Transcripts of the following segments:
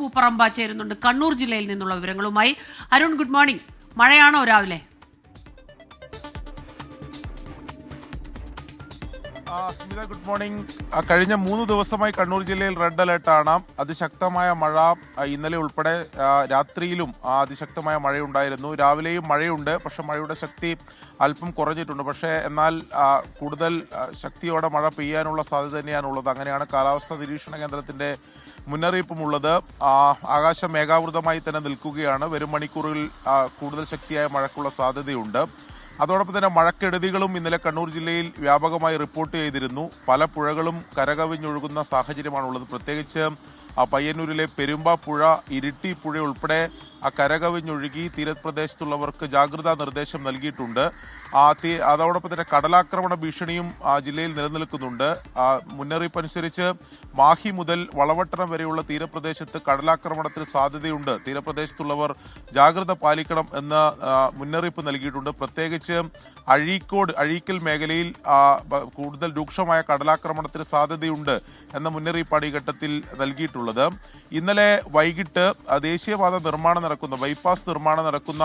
പൂപ്പറമ്പ ചേരുന്നുണ്ട് കണ്ണൂർ ജില്ലയിൽ നിന്നുള്ള വിവരങ്ങളുമായി. Arun, good morning. മഴയാണോ രാവിലെ? Smitha, good morning. കഴിഞ്ഞ 3 ദിവസമായി കണ്ണൂർ ജില്ലയിൽ റെഡ് അലേർട്ടാണ്. അതിശക്തമായ മഴ ഇന്നലെ ഉൾപ്പെടെ രാത്രിയിലും അതിശക്തമായ മഴയുണ്ടായിരുന്നു. രാവിലെയും മഴയുണ്ട്, പക്ഷെ മഴയുടെ ശക്തി അല്പം കുറഞ്ഞിട്ടുണ്ട്. പക്ഷേ എന്നാൽ കൂടുതൽ ശക്തിയോടെ മഴ പെയ്യാനുള്ള സാധ്യത തന്നെയാണുള്ളത്. അങ്ങനെയാണ് കാലാവസ്ഥാ നിരീക്ഷണ കേന്ദ്രത്തിന്റെ മുന്നറിയിപ്പുമുള്ളത്. ആകാശം മേഘാവൃതമായി തന്നെ നിൽക്കുകയാണ്. വരും മണിക്കൂറുകളിൽ കൂടുതൽ ശക്തിയായ മഴയ്ക്കുള്ള സാധ്യതയുണ്ട്. അതോടൊപ്പം തന്നെ മഴക്കെടുതികളും ഇന്നലെ കണ്ണൂർ ജില്ലയിൽ വ്യാപകമായി റിപ്പോർട്ട് ചെയ്തിരുന്നു. പല പുഴകളും കരകവിഞ്ഞൊഴുകുന്ന സാഹചര്യമാണുള്ളത്. പ്രത്യേകിച്ച് പയ്യന്നൂരിലെ പെരുമ്പ പുഴ, ഇരിട്ടി പുഴ ഉൾപ്പെടെ കരകവിഞ്ഞൊഴുകി തീരപ്രദേശത്തുള്ളവർക്ക് ജാഗ്രതാ നിർദ്ദേശം നൽകിയിട്ടുണ്ട്. അതോടൊപ്പം തന്നെ കടലാക്രമണ ഭീഷണിയും ജില്ലയിൽ നിലനിൽക്കുന്നുണ്ട്. മുന്നറിയിപ്പ് അനുസരിച്ച് മാഹി മുതൽ വളവട്ടണം വരെയുള്ള തീരപ്രദേശത്ത് കടലാക്രമണത്തിന് സാധ്യതയുണ്ട്. തീരപ്രദേശത്തുള്ളവർ ജാഗ്രത പാലിക്കണം എന്ന മുന്നറിയിപ്പ് നൽകിയിട്ടുണ്ട്. പ്രത്യേകിച്ച് അഴീക്കൽ മേഖലയിൽ കൂടുതൽ രൂക്ഷമായ കടലാക്രമണത്തിന് സാധ്യതയുണ്ട് എന്ന മുന്നറിയിപ്പാണ് ഈ ഘട്ടത്തിൽ നൽകിയിട്ടുള്ളത്. ഇന്നലെ വൈകിട്ട് ദേശീയപാത നിർമ്മാണം നടക്കുന്ന ബൈപ്പാസ് നിർമ്മാണം നടക്കുന്ന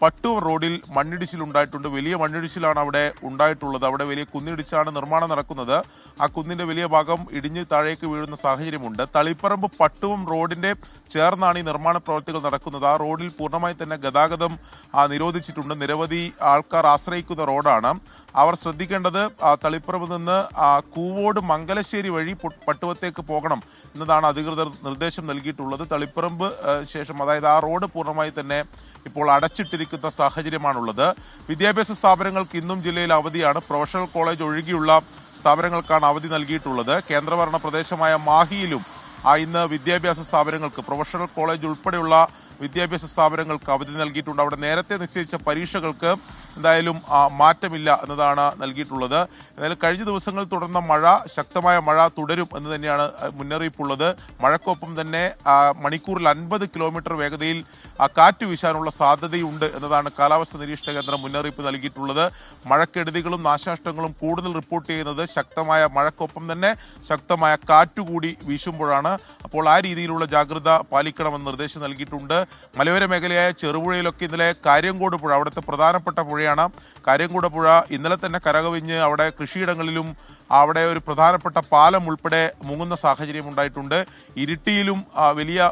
പട്ടൂർ റോഡിൽ മണ്ണിടിച്ചിലുണ്ടായിട്ടുണ്ട്. വലിയ മണ്ണിടിച്ചിലാണ് അവിടെ ഉണ്ടായിട്ടുള്ളത്. അവിടെ വലിയ കുന്നിടിച്ചാണ് നിർമ്മാണം നടക്കുന്നത്. ആ കുന്നിന്റെ വലിയ ഭാഗം ഇടിഞ്ഞ് താഴേക്ക് വീഴുന്ന സാഹചര്യമുണ്ട്. തളിപ്പറമ്പ് പട്ടുവം റോഡിന്റെ ചേർന്നാണ് ഈ നിർമ്മാണ പ്രവൃത്തികൾ നടക്കുന്നത്. ആ റോഡിൽ പൂർണ്ണമായി തന്നെ ഗതാഗതം നിരോധിച്ചിട്ടുണ്ട്. നിരവധി ആൾക്കാർ ആശ്രയിക്കുന്ന റോഡാണ്. അവർ ശ്രദ്ധിക്കേണ്ടത് തളിപ്പറമ്പ് നിന്ന് കൂവോട് മംഗലശ്ശേരി വഴി പട്ടുവത്തേക്ക് പോകണം എന്നതാണ് അധികൃതർ നിർദ്ദേശം നൽകിയിട്ടുള്ളത്. തളിപ്പറമ്പ് ശേഷം, അതായത് ആ റോഡ് പൂർണ്ണമായി തന്നെ ഇപ്പോൾ അടച്ചിട്ടിരിക്കുന്ന സാഹചര്യമാണുള്ളത്. വിദ്യാഭ്യാസ സ്ഥാപനങ്ങൾക്ക് ഇന്നും ജില്ലയിൽ അവധിയാണ്. പ്രൊഫഷണൽ കോളേജ് ഒഴികെയുള്ള സ്ഥാപനങ്ങൾക്കാണ് അവധി നൽകിയിട്ടുള്ളത്. കേന്ദ്രഭരണ പ്രദേശമായ മാഹിയിലും ഇന്ന് വിദ്യാഭ്യാസ സ്ഥാപനങ്ങൾക്ക്, പ്രൊഫഷണൽ കോളേജ് ഉൾപ്പെടെയുള്ള വിദ്യാഭ്യാസ സ്ഥാപനങ്ങൾക്ക് അവധി നൽകിയിട്ടുണ്ട്. അവിടെ നേരത്തെ നിശ്ചയിച്ച പരീക്ഷകൾക്ക് എന്തായാലും മാറ്റമില്ല എന്നതാണ് നൽകിയിട്ടുള്ളത്. എന്തായാലും കഴിഞ്ഞ ദിവസങ്ങളിൽ തുടർന്ന മഴ, ശക്തമായ മഴ തുടരും എന്ന് തന്നെയാണ് മുന്നറിയിപ്പുള്ളത്. മഴക്കൊപ്പം തന്നെ മണിക്കൂറിൽ 50 കിലോമീറ്റർ വേഗതയിൽ കാറ്റ് വീശാനുള്ള സാധ്യതയുണ്ട് എന്നതാണ് കാലാവസ്ഥാ നിരീക്ഷണ കേന്ദ്രം മുന്നറിയിപ്പ് നൽകിയിട്ടുള്ളത്. മഴക്കെടുതികളും നാശനഷ്ടങ്ങളും കൂടുതൽ റിപ്പോർട്ട് ചെയ്യുന്നത് ശക്തമായ മഴക്കൊപ്പം തന്നെ ശക്തമായ കാറ്റുകൂടി വീശുമ്പോഴാണ്. അപ്പോൾ ആ രീതിയിലുള്ള ജാഗ്രത പാലിക്കണമെന്ന് നിർദ്ദേശം നൽകിയിട്ടുണ്ട്. മലയോര മേഖലയായ ചെറുപുഴയിലൊക്കെ ഇന്നലെ കാര്യങ്കോട് പുഴ, അവിടുത്തെ പ്രധാനപ്പെട്ട പുഴയാണ് കാര്യങ്കോട് പുഴ, ഇന്നലെ തന്നെ കരകവിഞ്ഞ് അവിടെ കൃഷിയിടങ്ങളിലും അവിടെ ഒരു പ്രധാനപ്പെട്ട പാലം ഉൾപ്പെടെ മുങ്ങുന്ന സാഹചര്യം ഉണ്ടായിട്ടുണ്ട്. ഇരിട്ടിയിലും വലിയ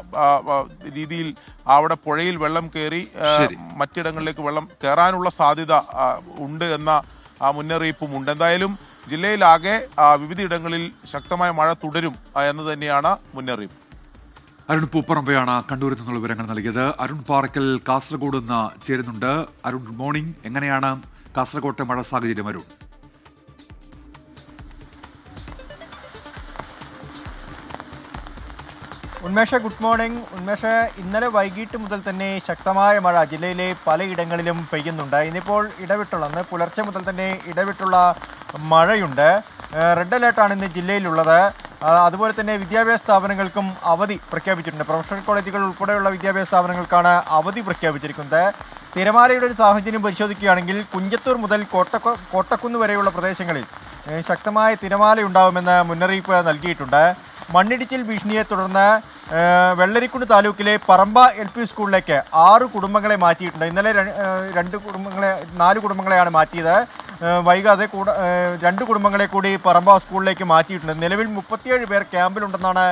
രീതിയിൽ അവിടെ പുഴയിൽ വെള്ളം കയറി മറ്റിടങ്ങളിലേക്ക് വെള്ളം കയറാനുള്ള സാധ്യത ഉണ്ട് എന്ന മുന്നറിയിപ്പുമുണ്ട്. എന്തായാലും ജില്ലയിലാകെ വിവിധയിടങ്ങളിൽ ശക്തമായ മഴ തുടരും എന്ന് തന്നെയാണ് മുന്നറിയിപ്പ്. അരുൺ പൂപ്പറമ്പയാണ് കണ്ണൂരിൽ നിന്നുള്ള വിവരങ്ങൾ നൽകിയത്. അരുൺ പാറയ്ക്കൽ കാസർഗോഡ് നിന്ന് ചേരുന്നുണ്ട്. Arun, good morning. എങ്ങനെയാണ് കാസർഗോട്ടെ മഴ സാഹചര്യം? Arun, Unmesha, good morning. ഉന്മേഷ, ഇന്നലെ വൈകിട്ട് മുതൽ തന്നെ ശക്തമായ മഴ ജില്ലയിലെ പലയിടങ്ങളിലും പെയ്യുന്നുണ്ട്. ഇന്നിപ്പോൾ ഇടവിട്ടുള്ള പുലർച്ചെ മുതൽ തന്നെ ഇടവിട്ടുള്ള മഴയുണ്ട്. റെഡ് അലേർട്ടാണ് ഇന്ന് ജില്ലയിലുള്ളത്. അതുപോലെ തന്നെ വിദ്യാഭ്യാസ സ്ഥാപനങ്ങൾക്കും അവധി പ്രഖ്യാപിച്ചിട്ടുണ്ട്. പ്രൊഫഷണൽ കോളേജുകൾ ഉൾപ്പെടെയുള്ള വിദ്യാഭ്യാസ സ്ഥാപനങ്ങൾക്കാണ് അവധി പ്രഖ്യാപിച്ചിരിക്കുന്നത്. തിരമാലയുടെ ഒരു സാഹചര്യം പരിശോധിക്കുകയാണെങ്കിൽ കുഞ്ചത്തൂർ മുതൽ കോട്ടക്കുന്ന് വരെയുള്ള പ്രദേശങ്ങളിൽ ശക്തമായ തിരമാലയുണ്ടാവുമെന്ന് മുന്നറിയിപ്പ് നൽകിയിട്ടുണ്ട്. മണ്ണിടിച്ചിൽ ഭീഷണിയെ തുടർന്ന് വെള്ളരിക്കുണ്ട് താലൂക്കിലെ പറമ്പ LP സ്കൂളിലേക്ക് 6 കുടുംബങ്ങളെ മാറ്റിയിട്ടുണ്ട്. ഇന്നലെ 4 കുടുംബങ്ങളെയാണ് മാറ്റിയത്. വൈകാതെ 2 കുടുംബങ്ങളെ കൂടി പറമ്പ സ്കൂളിലേക്ക് മാറ്റിയിട്ടുണ്ട്. നിലവിൽ 37 പേർ ക്യാമ്പിലുണ്ടെന്നാണ്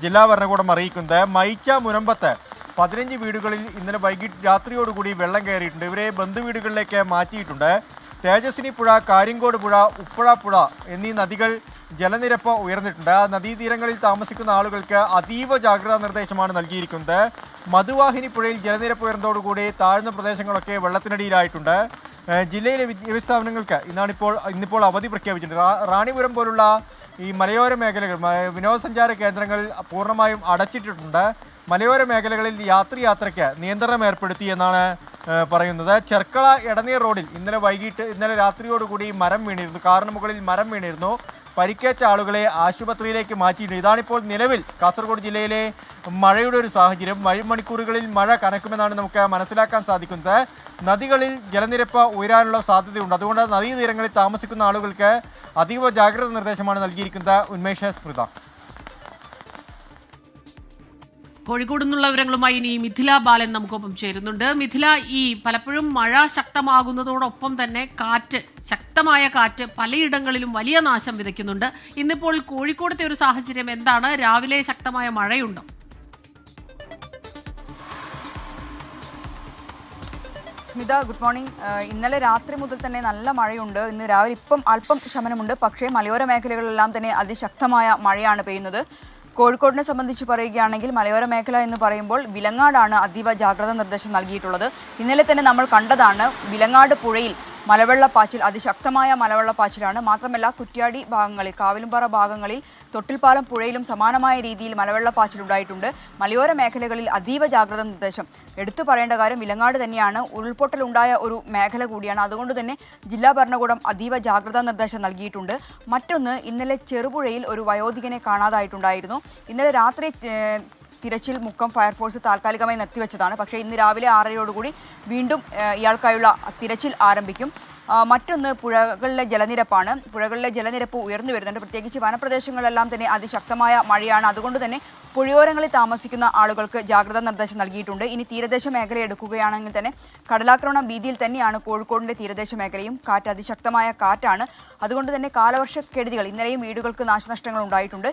ജില്ലാ ഭരണകൂടം അറിയിക്കുന്നത്. മൈച്ച മുനമ്പത്ത് 15 വീടുകളിൽ ഇന്നലെ വൈകിട്ട് രാത്രിയോടുകൂടി വെള്ളം കയറിയിട്ടുണ്ട്. ഇവരെ ബന്ധുവീടുകളിലേക്ക് മാറ്റിയിട്ടുണ്ട്. തേജസ്വിനി പുഴ, കാര്യങ്കോട് പുഴ, ഉപ്പഴ പുഴ എന്നീ നദികൾ ജലനിരപ്പ് ഉയർന്നിട്ടുണ്ട്. ആ നദീതീരങ്ങളിൽ താമസിക്കുന്ന ആളുകൾക്ക് അതീവ ജാഗ്രതാ നിർദ്ദേശമാണ് നൽകിയിരിക്കുന്നത്. മധുവാഹിനി പുഴയിൽ ജലനിരപ്പ് ഉയർന്നതോടുകൂടി താഴ്ന്ന പ്രദേശങ്ങളൊക്കെ വെള്ളത്തിനടിയിലായിട്ടുണ്ട്. ജില്ലയിലെ വിദ്യാഭ്യാസ സ്ഥാപനങ്ങൾക്ക് ഇന്നിപ്പോൾ അവധി പ്രഖ്യാപിച്ചിട്ടുണ്ട്. റാണിപുരം പോലുള്ള ഈ മലയോര മേഖലകൾ, വിനോദസഞ്ചാര കേന്ദ്രങ്ങൾ പൂർണ്ണമായും അടച്ചിട്ടിട്ടുണ്ട്. മലയോര മേഖലകളിൽ യാത്രയ്ക്ക് നിയന്ത്രണം ഏർപ്പെടുത്തി എന്നാണ് പറയുന്നത്. ചെർക്കള എടനീർ റോഡിൽ ഇന്നലെ രാത്രിയോടുകൂടി മരം വീണിരുന്നു. കാറിന് മുകളിൽ മരം വീണിരുന്നു. പരിക്കേറ്റ ആളുകളെ ആശുപത്രിയിലേക്ക് മാറ്റിയിട്ടുണ്ട്. ഇതാണിപ്പോൾ നിലവിൽ കാസർഗോഡ് ജില്ലയിലെ മഴയുടെ ഒരു സാഹചര്യം. വരും മണിക്കൂറുകളിൽ മഴ കനക്കുമെന്നാണ് നമുക്ക് മനസ്സിലാക്കാൻ സാധിക്കുന്നത്. നദികളിൽ ജലനിരപ്പ് ഉയരാനുള്ള സാധ്യതയുണ്ട്. അതുകൊണ്ട് നദീതീരങ്ങളിൽ താമസിക്കുന്ന ആളുകൾക്ക് അതീവ ജാഗ്രത നിർദ്ദേശമാണ് നൽകിയിരിക്കുന്നത്. ഉന്മേഷ, സ്മൃത. കോഴിക്കോട് നിന്നുള്ള വിവരങ്ങളുമായി ഇനി മിഥില ബാലൻ നമുക്കൊപ്പം ചേരുന്നുണ്ട്. മിഥില, ഈ പലപ്പോഴും മഴ ശക്തമാകുന്നതോടൊപ്പം തന്നെ ശക്തമായ കാറ്റ് പലയിടങ്ങളിലും വലിയ നാശം വിതയ്ക്കുന്നുണ്ട്. ഇന്നിപ്പോൾ കോഴിക്കോടത്തെ ഒരു സാഹചര്യം എന്താണ്? രാവിലെ ശക്തമായ മഴയുണ്ടോ? Smitha, good morning. ഇന്നലെ രാത്രി മുതൽ തന്നെ നല്ല മഴയുണ്ട്. ഇന്ന് രാവിലെ ഇപ്പം അല്പം ശമനമുണ്ട്. പക്ഷേ മലയോര മേഖലകളിലെല്ലാം തന്നെ അതിശക്തമായ മഴയാണ് പെയ്യുന്നത്. കോഴിക്കോടിനെ സംബന്ധിച്ച് പറയുകയാണെങ്കിൽ മലയോര മേഖല എന്ന് പറയുമ്പോൾ വിലങ്ങാടാണ് അതീവ ജാഗ്രതാ നിർദ്ദേശം നൽകിയിട്ടുള്ളത്. ഇന്നലെ തന്നെ നമ്മൾ കണ്ടതാണ് വിലങ്ങാട് പുഴയിൽ മലവെള്ളപ്പാച്ചിൽ, അതിശക്തമായ മലവെള്ളപ്പാച്ചിലാണ്. മാത്രമല്ല കുറ്റ്യാടി ഭാഗങ്ങളിൽ, കാവിലുംപാറ ഭാഗങ്ങളിൽ, തൊട്ടിൽപ്പാലം പുഴയിലും സമാനമായ രീതിയിൽ മലവെള്ളപ്പാച്ചിൽ ഉണ്ടായിട്ടുണ്ട്. മലയോര മേഖലകളിൽ അതീവ ജാഗ്രതാ നിർദ്ദേശം. എടുത്തു പറയേണ്ട കാര്യം വിലങ്ങാട് തന്നെയാണ് ഉരുൾപൊട്ടലുണ്ടായ ഒരു മേഖല കൂടിയാണ്. അതുകൊണ്ട് തന്നെ ജില്ലാ ഭരണകൂടം അതീവ ജാഗ്രതാ നിർദ്ദേശം നൽകിയിട്ടുണ്ട്. മറ്റൊന്ന്, ഇന്നലെ ചെറുപുഴയിൽ ഒരു വയോധികനെ കാണാതായിട്ടുണ്ടായിരുന്നു. ഇന്നലെ രാത്രി തിരച്ചിൽ മുക്കം ഫയർഫോഴ്സ് താൽക്കാലികമായി നിർത്തിവെച്ചതാണ്. പക്ഷേ ഇന്ന് രാവിലെ 6:30 വീണ്ടും ഇയാൾക്കായുള്ള തിരച്ചിൽ ആരംഭിക്കും. മറ്റൊന്ന്, പുഴകളിലെ ജലനിരപ്പാണ്. പുഴകളിലെ ജലനിരപ്പ് ഉയർന്നു വരുന്നുണ്ട്. പ്രത്യേകിച്ച് വനപ്രദേശങ്ങളിലെല്ലാം തന്നെ അതിശക്തമായ മഴയാണ്. അതുകൊണ്ട് തന്നെ പുഴയോരങ്ങളിൽ താമസിക്കുന്ന ആളുകൾക്ക് ജാഗ്രതാ നിർദ്ദേശം നൽകിയിട്ടുണ്ട്. ഇനി തീരദേശ മേഖല എടുക്കുകയാണെങ്കിൽ തന്നെ കടലാക്രമണം ഭീതിയിൽ തന്നെയാണ് കോഴിക്കോടിൻ്റെ തീരദേശ മേഖലയും. കാറ്റ് അതിശക്തമായ കാറ്റാണ്. അതുകൊണ്ട് തന്നെ കാലവർഷക്കെടുതികൾ, ഇന്നലെയും വീടുകൾക്ക് നാശനഷ്ടങ്ങൾ ഉണ്ടായിട്ടുണ്ട്.